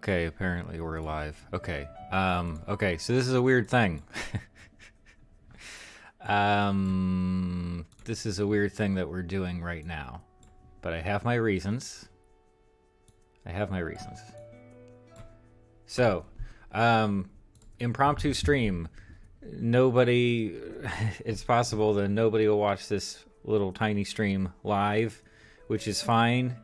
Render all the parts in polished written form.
Okay, apparently we're live. Okay. Okay, so this is a weird thing. This is a weird thing that we're doing right now. But I have my reasons. So, impromptu stream. Nobody, it's possible that nobody will watch this little tiny stream live, which is fine.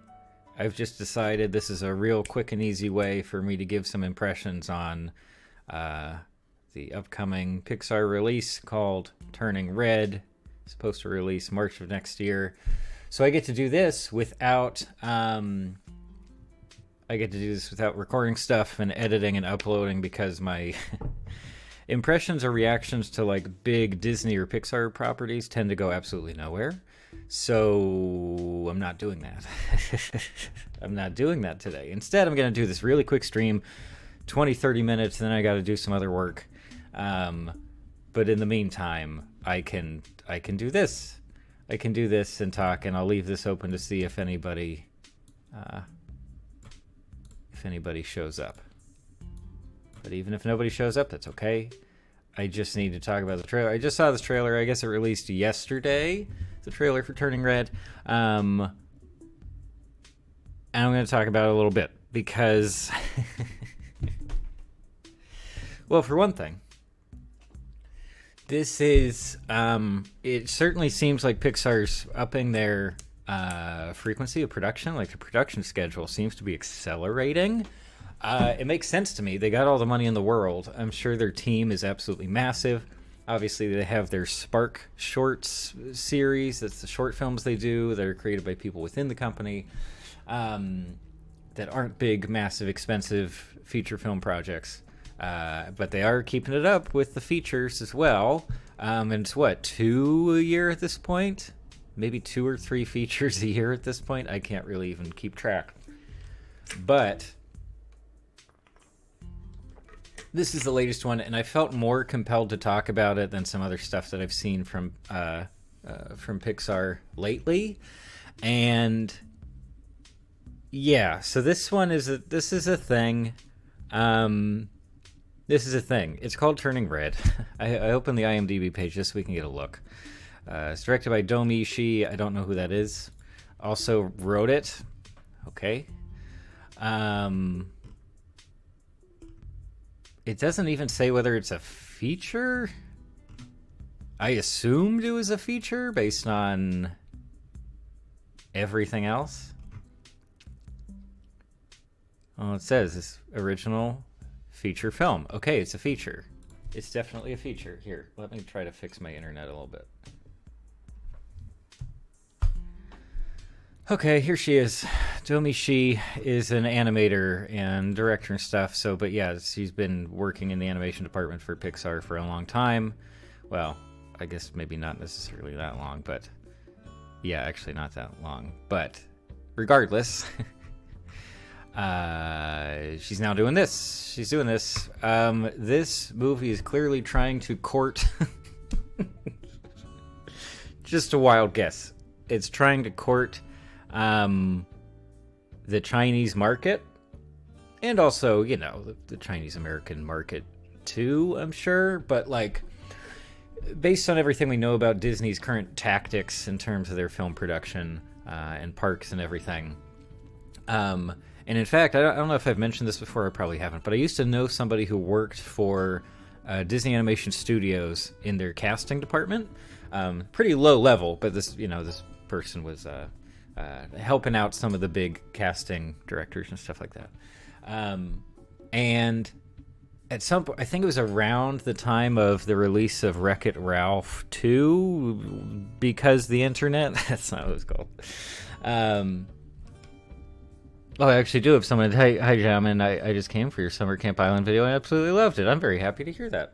I've just decided this is a real quick and easy way for me to give some impressions on the upcoming Pixar release called Turning Red. It's supposed to release March of next year. So I get to do this without recording stuff and editing and uploading, because my impressions or reactions to like big Disney or Pixar properties tend to go absolutely nowhere. So I'm not doing that. I'm not doing that today. Instead, I'm going to do this really quick stream, 20-30 minutes, and then I got to do some other work. But in the meantime, I can do this. I can do this and talk, and I'll leave this open to see if anybody shows up. But even if nobody shows up, that's okay. I just need to talk about the trailer. I just saw this trailer. I guess it released yesterday. The trailer for Turning Red. And I'm going to talk about it a little bit because, well, for one thing, this is, it certainly seems like Pixar's upping their frequency of production. Like the production schedule seems to be accelerating. It makes sense to me. They got all the money in the world. I'm sure their team is absolutely massive. Obviously, they have their Spark Shorts series. That's the short films they do that are created by people within the company that aren't big, massive, expensive feature film projects. But they are keeping it up with the features as well. And it's what, 2 a year at this point? Maybe 2 or 3 features a year at this point. I can't really even keep track. But this is the latest one, and I felt more compelled to talk about it than some other stuff that I've seen from Pixar lately. And yeah, so this one is a thing. This is a thing. It's called Turning Red. I opened the IMDb page just so we can get a look. It's directed by Domee Shi. I don't know who that is. Also wrote it. Okay. It doesn't even say whether it's a feature. I assumed it was a feature based on everything else. Well, it says it's original feature film. Okay, it's a feature. It's definitely a feature. Here, let me try to fix my internet a little bit. Okay, here she is. Domee Shi is an animator and director and stuff. So, but yeah, she's been working in the animation department for Pixar for a long time. Well, I guess maybe not necessarily that long, but yeah, actually not that long. But regardless, she's now doing this. She's doing this. This movie is clearly trying to court. Just a wild guess. It's trying to court the Chinese market, and also, you know, the Chinese American market too, I'm sure. But like, based on everything we know about Disney's current tactics in terms of their film production and parks and everything, and in fact, I don't know if I've mentioned this before. I probably haven't, but I used to know somebody who worked for Disney Animation Studios in their casting department. Pretty low level, but this person was helping out some of the big casting directors and stuff like that. And at some point, I think it was around the time of the release of Wreck-It Ralph 2, because the internet, that's not what it was called. Oh, I actually do have someone. Hi, Jamin. I just came for your Summer Camp Island video. I absolutely loved it. I'm very happy to hear that.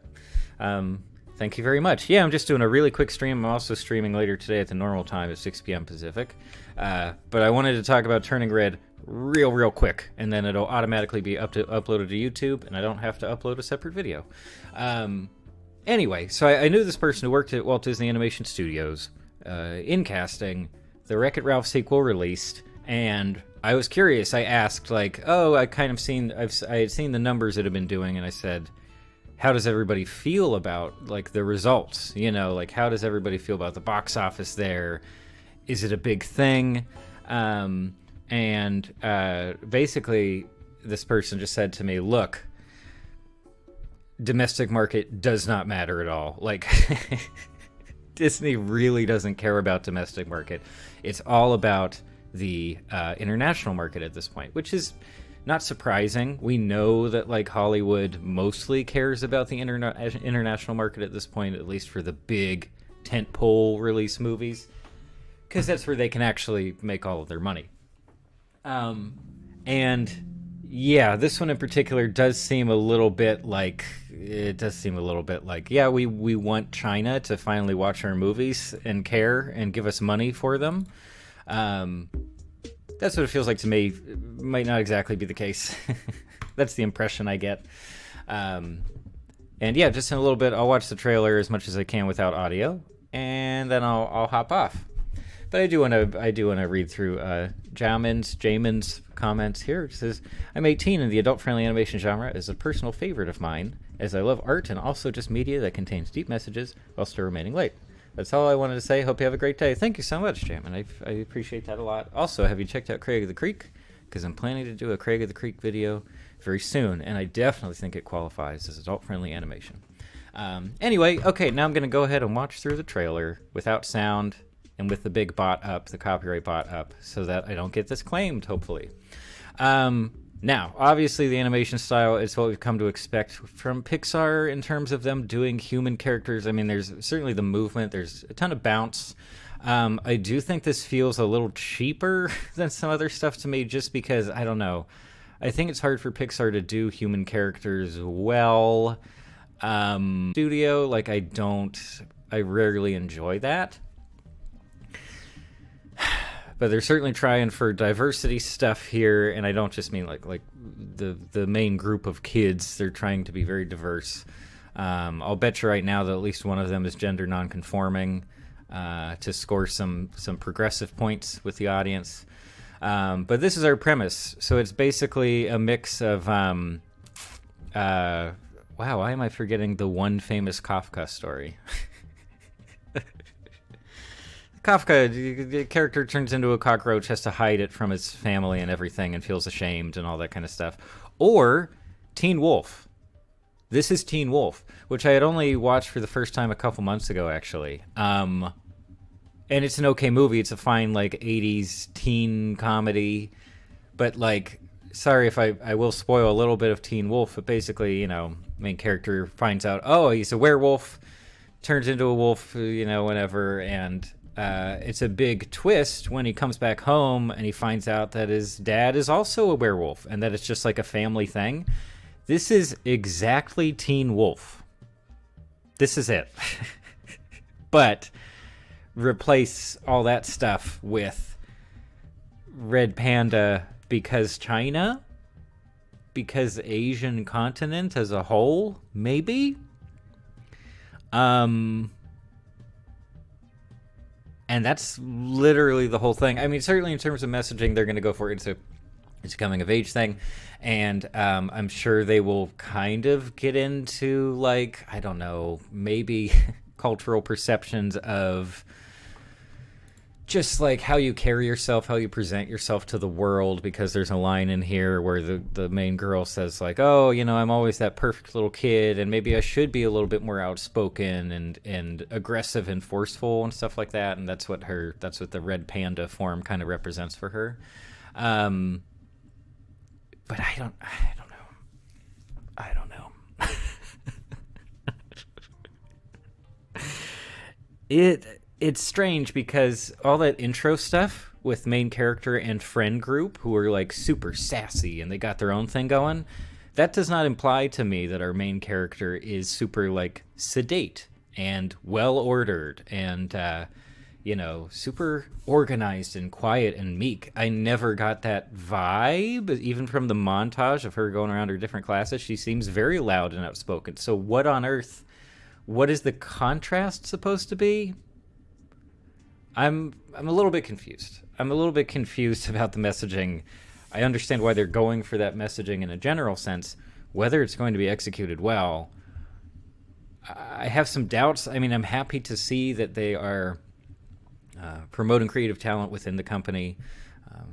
Thank you very much. Yeah, I'm just doing a really quick stream. I'm also streaming later today at the normal time at 6 p.m. Pacific. But I wanted to talk about Turning Red real quick, and then it'll automatically be uploaded to YouTube, and I don't have to upload a separate video. Anyway, so I knew this person who worked at Walt Disney Animation Studios in casting. The Wreck-It Ralph sequel released, And I was curious. I asked, like, oh, I kind of seen, I had seen the numbers it had been doing, and I said, how does everybody feel about, like, the results? You know, like, how does everybody feel about the box office there? Is it a big thing? Basically, this person just said to me, look, domestic market does not matter at all. Like, Disney really doesn't care about domestic market. It's all about the international market at this point, which is not surprising. We know that, like, Hollywood mostly cares about the international market at this point, at least for the big tentpole release movies, because that's where they can actually make all of their money. And yeah, this one in particular does seem a little bit like, yeah, we want China to finally watch our movies and care and give us money for them. That's what it feels like to me. Might not exactly be the case. That's the impression I get. And yeah, just in a little bit, I'll watch the trailer as much as I can without audio, and then I'll hop off. But I do want to read through Jamin's comments here. It says, I'm 18 and the adult-friendly animation genre is a personal favorite of mine, as I love art and also just media that contains deep messages while still remaining light. That's all I wanted to say. Hope you have a great day. Thank you so much, Jamin. I appreciate that a lot. Also, have you checked out Craig of the Creek? Because I'm planning to do a Craig of the Creek video very soon, and I definitely think it qualifies as adult-friendly animation. Anyway, okay, now I'm going to go ahead and watch through the trailer without sound and with the big bot up, the copyright bot up, so that I don't get this claimed, hopefully. Now, obviously, the animation style is what we've come to expect from Pixar in terms of them doing human characters. I mean, there's certainly the movement. There's a ton of bounce. I do think this feels a little cheaper than some other stuff to me, just because, I don't know. I think it's hard for Pixar to do human characters well. Studio, like, I rarely enjoy that. But they're certainly trying for diversity stuff here, and I don't just mean like the main group of kids. They're trying to be very diverse. I'll bet you right now that at least one of them is gender nonconforming to score some progressive points with the audience. But this is our premise. So it's basically a mix of wow, why am I forgetting the one famous Kafka story? Kafka, the character turns into a cockroach, has to hide it from his family and everything, and feels ashamed and all that kind of stuff. Or Teen Wolf. This is Teen Wolf, which I had only watched for the first time a couple months ago, actually. And it's an okay movie. It's a fine, like, 80s teen comedy. But, like, sorry if I will spoil a little bit of Teen Wolf, but basically, you know, main character finds out, oh, he's a werewolf, turns into a wolf, you know, whenever, and it's a big twist when he comes back home and he finds out that his dad is also a werewolf and that it's just like a family thing. This is exactly Teen Wolf. This is it. But replace all that stuff with Red Panda because China, because Asian continent as a whole, maybe. And that's literally the whole thing. I mean, certainly in terms of messaging, they're going to go for it. It's a coming of age thing. And I'm sure they will kind of get into, like, I don't know, maybe cultural perceptions of just like how you carry yourself, how you present yourself to the world, because there's a line in here where the main girl says, like, oh, you know, I'm always that perfect little kid, and maybe I should be a little bit more outspoken and aggressive and forceful and stuff like that. And that's what the Red Panda form kind of represents for her. But I don't know. It's strange because all that intro stuff with main character and friend group who are like super sassy and they got their own thing going, that does not imply to me that our main character is super like sedate and well ordered and you know, super organized and quiet and meek. I never got that vibe, even from the montage of her going around her different classes. She seems very loud and outspoken. So what on earth, what is the contrast supposed to be? I'm a little bit confused. I'm a little bit confused about the messaging. I understand why they're going for that messaging in a general sense. Whether it's going to be executed well, I have some doubts. I mean, I'm happy to see that they are promoting creative talent within the company.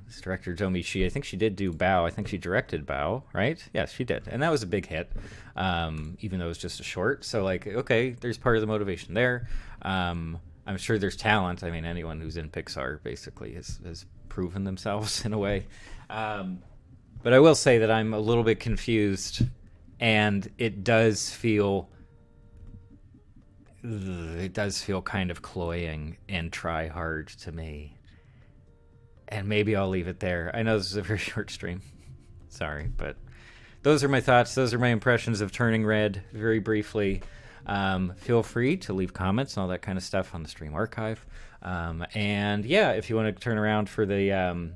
This director, Zomi Shi, I think she did do Bao. I think she directed Bao, right? Yes, she did. And that was a big hit, even though it was just a short. So, like, okay, there's part of the motivation there. I'm sure there's talent. I mean, anyone who's in Pixar basically has proven themselves in a way. But I will say that I'm a little bit confused, and it does feel kind of cloying and try hard to me. And maybe I'll leave it there. I know this is a very short stream. Sorry, but those are my thoughts. Those are my impressions of Turning Red, very briefly. Feel free to leave comments and all that kind of stuff on the stream archive. And yeah, if you want to turn around for the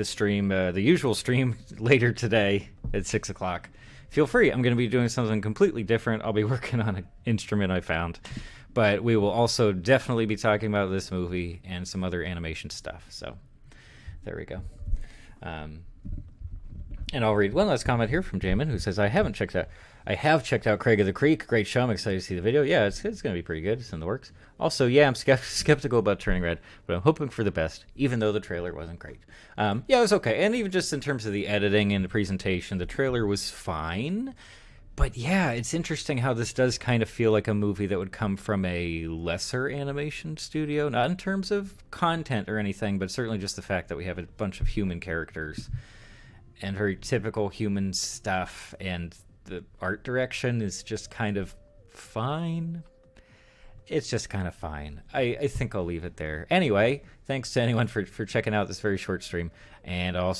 stream, the usual stream later today at 6 o'clock, feel free. I'm going to be doing something completely different. I'll be working on an instrument I found. But we will also definitely be talking about this movie and some other animation stuff. So there we go. And I'll read one last comment here from Jamin, who says, I have checked out Craig of the Creek. Great show. I'm excited to see the video. Yeah, it's going to be pretty good. It's in the works. Also, yeah, I'm skeptical about Turning Red, but I'm hoping for the best, even though the trailer wasn't great. Yeah, it was okay. And even just in terms of the editing and the presentation, the trailer was fine. But yeah, it's interesting how this does kind of feel like a movie that would come from a lesser animation studio, not in terms of content or anything, but certainly just the fact that we have a bunch of human characters and very typical human stuff, and the art direction is just kind of fine. It's just kind of fine. I think I'll leave it there. Anyway, thanks to anyone for checking out this very short stream, and also